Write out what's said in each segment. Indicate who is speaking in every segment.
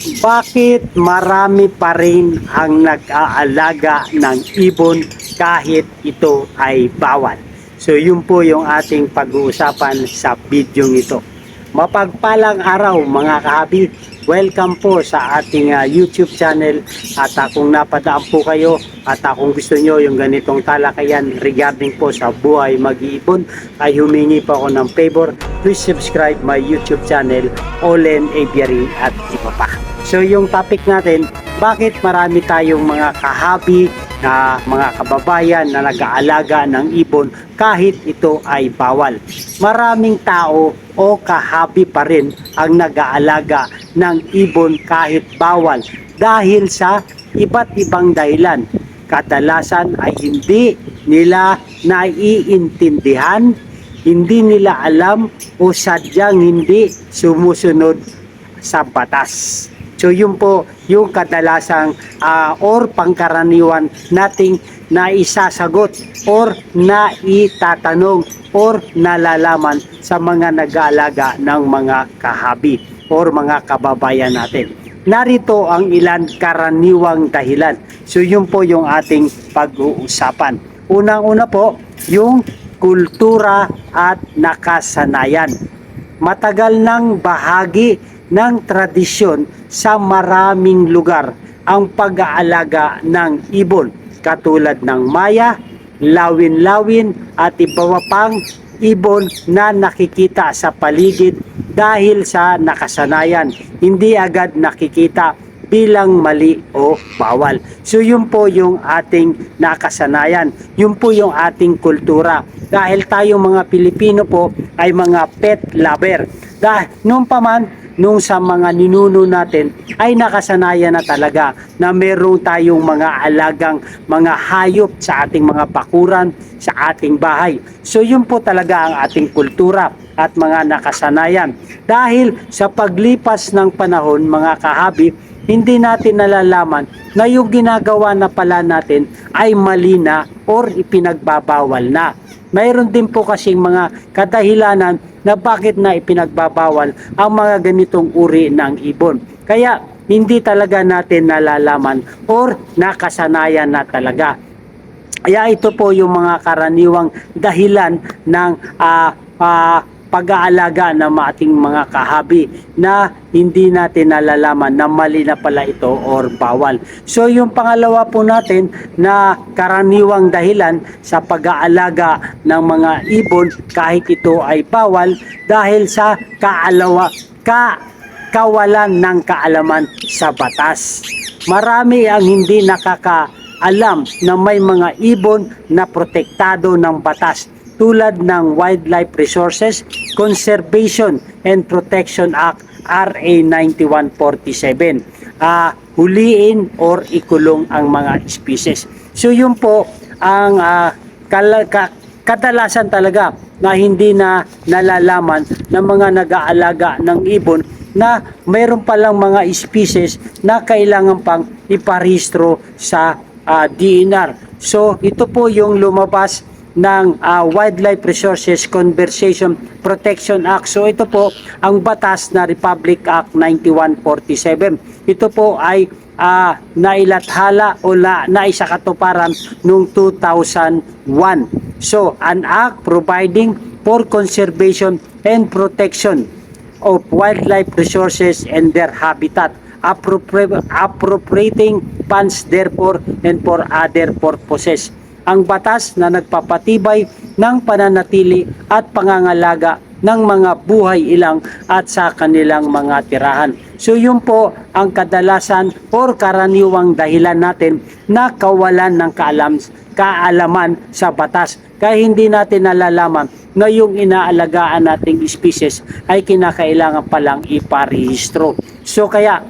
Speaker 1: Bakit marami pa rin ang nag-aalaga ng ibon kahit ito ay bawal? So yun po yung ating pag-uusapan sa video ito. Mapagpalang araw mga kahabi, welcome po sa ating YouTube channel at kung napadaan po kayo at kung gusto nyo yung ganitong talakayan regarding po sa buhay mag-iibon ay humingi po ako ng favor, please subscribe my YouTube channel Olen Aviary at iba pa. So yung topic natin, bakit marami tayong mga kahabi na mga kababayan na nag-aalaga ng ibon kahit ito ay bawal? Maraming tao o kahabi pa rin ang nag-aalaga ng ibon kahit bawal dahil sa iba't ibang dahilan. Kadalasan ay hindi nila naiintindihan, hindi nila alam o sadyang hindi sumusunod sa batas. So yun po yung kadalasang or pangkaraniwan nating naisasagot or naitatanong or nalalaman sa mga nag-aalaga ng mga kahabi or mga kababayan natin. Narito ang ilan karaniwang dahilan. So yun po yung ating pag-uusapan. Unang-una po, yung kultura at nakasanayan. Matagal ng bahagi ng tradisyon sa maraming lugar ang pag-aalaga ng ibon katulad ng Maya, lawin-lawin at iba pang ibon na nakikita sa paligid dahil sa nakasanayan, hindi agad nakikita bilang mali o bawal. So yun po yung ating nakasanayan, yun po yung ating kultura. Dahil tayo mga Pilipino po ay mga pet lover. Dahil noon pa man, nung sa mga ninuno natin ay nakasanayan na talaga na meron tayong mga alagang mga hayop sa ating mga bakuran, sa ating bahay. So yun po talaga ang ating kultura at mga nakasanayan. Dahil sa paglipas ng panahon mga kahabi, hindi natin nalalaman na yung ginagawa na pala natin ay mali na or ipinagbabawal na. Mayroon din po kasing mga kadahilanan na bakit na ipinagbabawal ang mga ganitong uri ng ibon. Kaya hindi talaga natin nalalaman or nakasanayan na talaga. Kaya ito po yung mga karaniwang dahilan ng pag-aalaga ng ating mga kahabi na hindi natin nalalaman na mali na pala ito or bawal. So yung pangalawa po natin na karaniwang dahilan sa pag-aalaga ng mga ibon kahit ito ay bawal dahil sa kawalan ng kaalaman sa batas. Marami ang hindi nakakaalam na may mga ibon na protektado ng batas tulad ng Wildlife Resources Conservation and Protection Act RA 9147. Huliin or ikulong ang mga species. So yun po ang kadalasan talaga na hindi na nalalaman ng mga nag-aalaga ng ibon na mayroon palang mga species na kailangan pang iparehistro sa DNR. So ito po yung lumabas ng Wildlife Resources Conservation Protection Act. So ito po ang batas na Republic Act 9147. Ito po ay nailathala o naisakatuparan noong 2001. So an act providing for conservation and protection of wildlife resources and their habitat, appropriating funds therefore and for other purposes. Ang batas na nagpapatibay ng pananatili at pangangalaga ng mga buhay ilang at sa kanilang mga tirahan. So yun po ang kadalasan or karaniwang dahilan natin na kawalan ng kaalaman sa batas. Kaya hindi natin nalalaman na yung inaalagaan nating species ay kinakailangan palang iparehistro. So kaya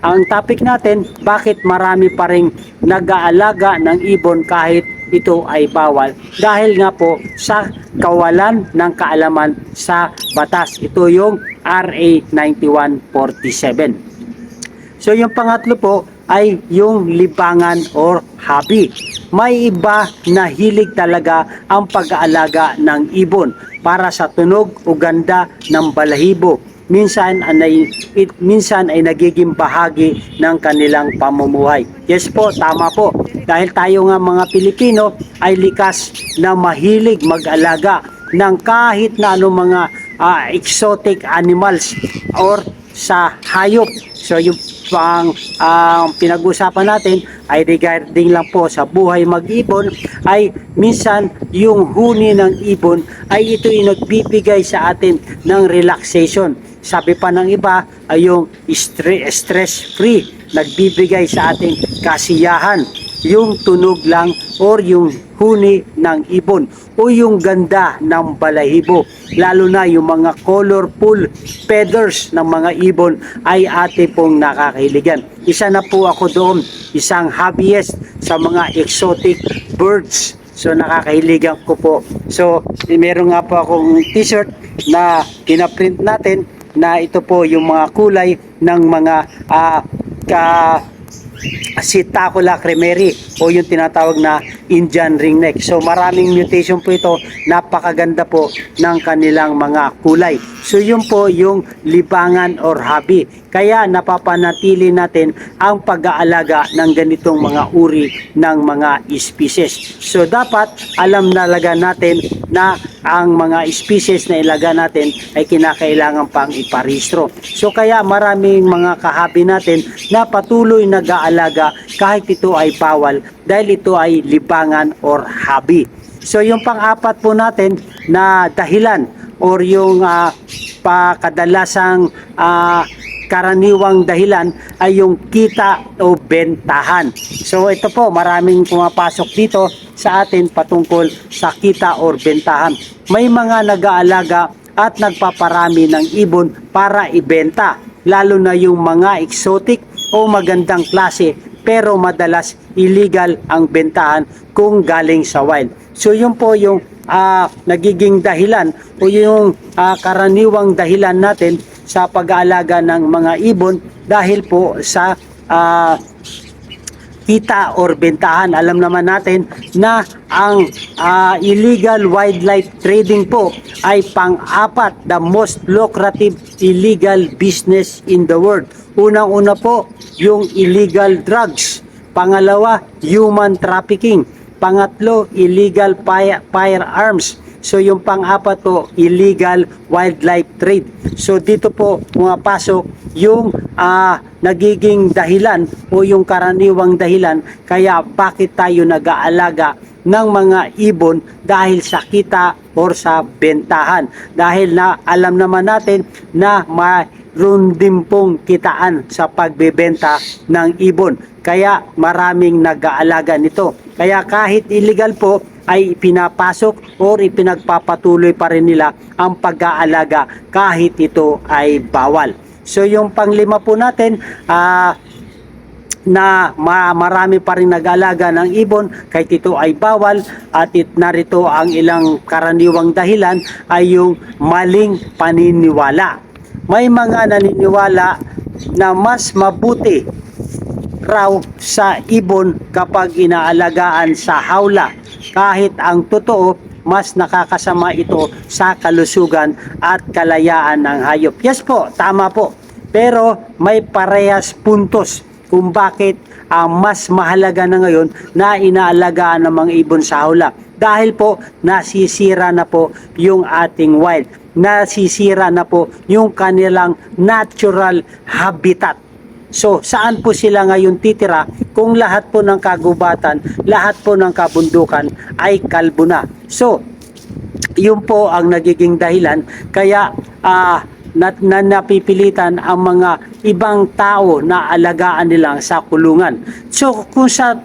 Speaker 1: ang topic natin, bakit marami pa ring nag-aalaga ng ibon kahit ito ay bawal? Dahil nga po sa kawalan ng kaalaman sa batas. Ito yung RA 9147. So yung pangatlo po ay yung libangan or hobby. May iba na hilig talaga ang pag-aalaga ng ibon para sa tunog o ganda ng balahibo, minsan ay nagiging bahagi ng kanilang pamumuhay. Yes po, tama po. Dahil tayo nga mga Pilipino ay likas na mahilig mag-alaga ng kahit na anong mga exotic animals or sa hayop. So yung pinag-usapan natin ay regarding lang po sa buhay mag-ibon, ay minsan yung huni ng ibon ay ito yung nagbibigay sa atin ng relaxation. Sabi pa ng iba ay yung stress-free, nagbibigay sa ating kasiyahan yung tunog lang or yung huni ng ibon o yung ganda ng balahibo, lalo na yung mga colorful feathers ng mga ibon ay ate pong nakakahiligan. Isa na po ako doon, isang hobbyist sa mga exotic birds. So nakakahiligan ko po. So meron nga po akong t-shirt na pinaprint natin na ito po yung mga kulay ng mga Sitacula cremerie o yung tinatawag na Indian ringneck. So maraming mutation po ito, napakaganda po ng kanilang mga kulay. So yun po yung libangan or hobby. Kaya napapanatili natin ang pag-aalaga ng ganitong mga uri ng mga species. So dapat alam na talaga natin na ang mga species na ilaga natin ay kinakailangan pang iparehistro. So kaya maraming mga kahabi natin na patuloy nag-aalaga kahit ito ay bawal dahil ito ay libangan or hobby. So yung pang-apat po natin na dahilan or yung kadalasang karaniwang dahilan ay yung kita o bentahan. So ito po, maraming pumapasok dito sa atin patungkol sa kita or bentahan. May mga nag-aalaga at nagpaparami ng ibon para ibenta, lalo na yung mga exotic o magandang klase, pero madalas illegal ang bentahan kung galing sa wild. So yun po yung nagiging dahilan o yung karaniwang dahilan natin sa pag-aalaga ng mga ibon dahil po sa kita or bentahan. Alam naman natin na ang illegal wildlife trading po ay pang-apat the most lucrative illegal business in the world. Unang-una po yung illegal drugs, pangalawa human trafficking, pangatlo illegal firearms. So yung pang-apat po, illegal wildlife trade. So dito po pumapasok yung nagiging dahilan o yung karaniwang dahilan kaya bakit tayo nag-aalaga ng mga ibon dahil sa kita or sa bentahan. Dahil na alam naman natin na mayroon din pong kitaan sa pagbebenta ng ibon. Kaya maraming nag-aalaga nito. Kaya kahit illegal po, ay pinapasok o ipinagpapatuloy pa rin nila ang pag-aalaga kahit ito ay bawal. So yung panglima po natin, na marami pa rin nag-aalaga ng ibon kahit ito ay bawal, at narito ang ilang karaniwang dahilan ay yung maling paniniwala. May mga naniniwala na mas mabuti raw sa ibon kapag inaalagaan sa hawla, kahit ang totoo mas nakakasama ito sa kalusugan at kalayaan ng hayop. Yes po, tama po. Pero may parehas puntos kung bakit mas mahalaga na ngayon na inaalagaan ng mga ibon sa hawla. Dahil po nasisira na po yung ating wild. Nasisira na po yung kanilang natural habitat. So, saan po sila ngayon titira kung lahat po ng kagubatan, lahat po ng kabundukan ay kalbo na? So, yun po ang nagiging dahilan kaya napipilitan ang mga ibang tao na alagaan nila sa kulungan. So, kung sa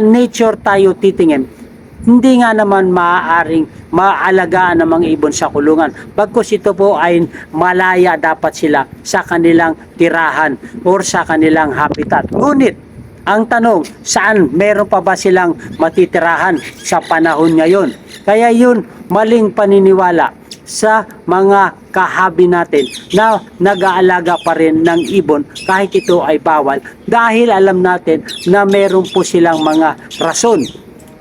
Speaker 1: nature tayo titingin, hindi nga naman maaaring maalagaan ng mga ibon sa kulungan. Bagkus ito po ay malaya dapat sila sa kanilang tirahan or sa kanilang habitat. Ngunit, ang tanong, saan meron pa ba silang matitirahan sa panahon ngayon? Kaya yun, maling paniniwala sa mga kahabi natin na nag-aalaga pa rin ng ibon kahit ito ay bawal, dahil alam natin na meron po silang mga rason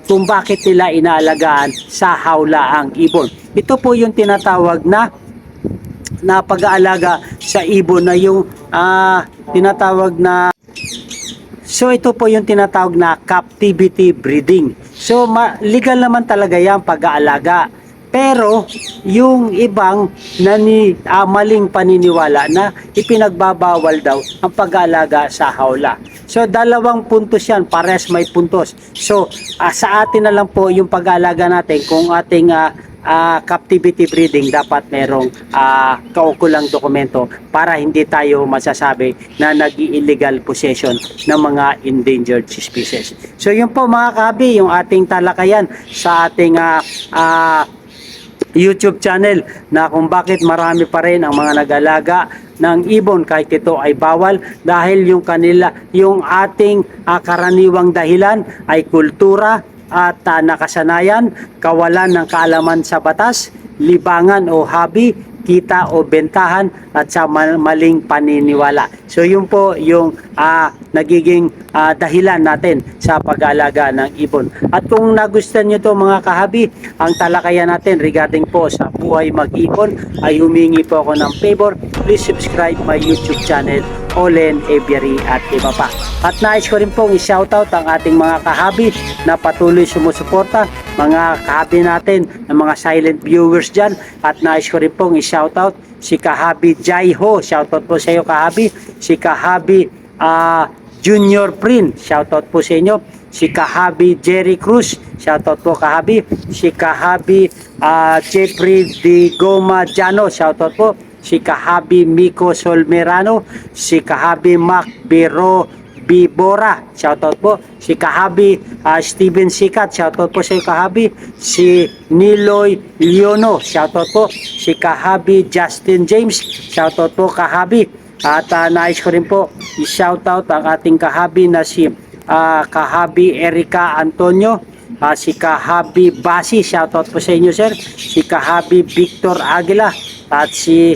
Speaker 1: kung bakit nila inaalagaan sa hawla ang ibon. Ito po yung tinatawag na na pag-aalaga sa ibon na yung tinatawag na, so ito po yung tinatawag na captivity breeding. So legal naman talaga yan pag-aalaga. Pero yung ibang maling paniniwala na ipinagbabawal daw ang pag-aalaga sa hawla. So dalawang puntos yan, pares may puntos. So sa atin na lang po yung pag-aalaga natin kung ating captivity breeding, dapat merong kaukulang dokumento para hindi tayo masasabi na nag-illegal possession ng mga endangered species. So yun po mga kahabi, yung ating talakayan sa ating YouTube channel na kung bakit marami pa rin ang mga nag-alaga ng ibon kahit ito ay bawal, dahil yung ating karaniwang dahilan ay kultura at nakasanayan, kawalan ng kaalaman sa batas, libangan o hobby, kita o bentahan, at sa maling paniniwala. So yun po yung nagiging dahilan natin sa pag-aalaga ng ibon. At kung nagustuhan nyo to mga kahabi, ang talakayan natin regarding po sa buhay mag-ibon, ay humingi po ako ng favor. Please subscribe my YouTube channel, Olen Aviary at iba pa. At nais ko rin pong i-shoutout ang ating mga kahabi na patuloy sumusuporta, mga kahabi natin, ng mga silent viewers dyan. At nais ko rin pong i-shoutout si Kahabi Jaiho, shoutout po sa iyo kahabi. Si Kahabi Junior Prin, shoutout po sa inyo. Si Kahabi Jerry Cruz, shoutout po kahabi. Si Kahabi Jeffrey Di Goma Jano, shoutout po. Si Kahabi Miko Solmerano, si Kahabi Mac Biro Bibora, shoutout po. Si Kahabi Steven Sikat, shoutout po sa iyo kahabi. Si Niloy Leono, shoutout po. Si Kahabi Justin James, shoutout po kahabi. At nais ko rin po i-shoutout ang ating kahabi na si Kahabi Erika Antonio, si Kahabi Basi, shoutout po sa inyo sir. Si Kahabi Victor Aguila, at si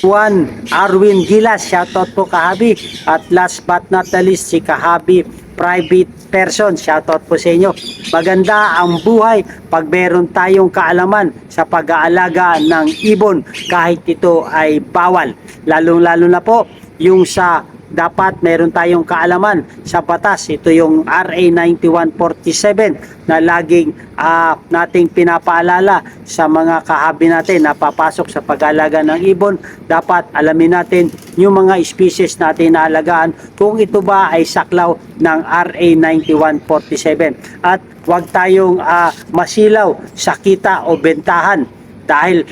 Speaker 1: Juan Arwin Gilas, shoutout po kahabi. At last but not the least, si Kahabi Private Person, shoutout po sa inyo. Maganda ang buhay pag meron tayong kaalaman sa pag-aalaga ng ibon kahit ito ay bawal. Lalo na po yung sa dapat meron tayong kaalaman sa batas. Ito yung RA 9147 na laging nating pinapaalala sa mga kahabi natin na papasok sa pag-alaga ng ibon. Dapat alamin natin yung mga species natin na alagaan kung ito ba ay saklaw ng RA 9147. At huwag tayong masilaw sa kita o bentahan, dahil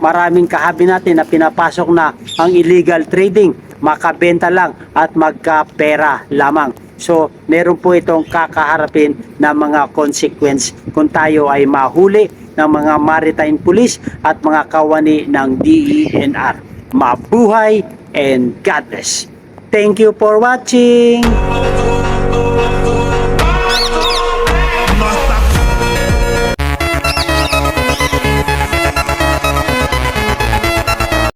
Speaker 1: maraming kahabi natin na pinapasok na ang illegal trading, makabenta lang at magkapera lamang. So meron po itong kakaharapin na mga consequence kung tayo ay mahuli ng mga maritime police at mga kawani ng DENR. Mabuhay and God bless. Thank you for watching.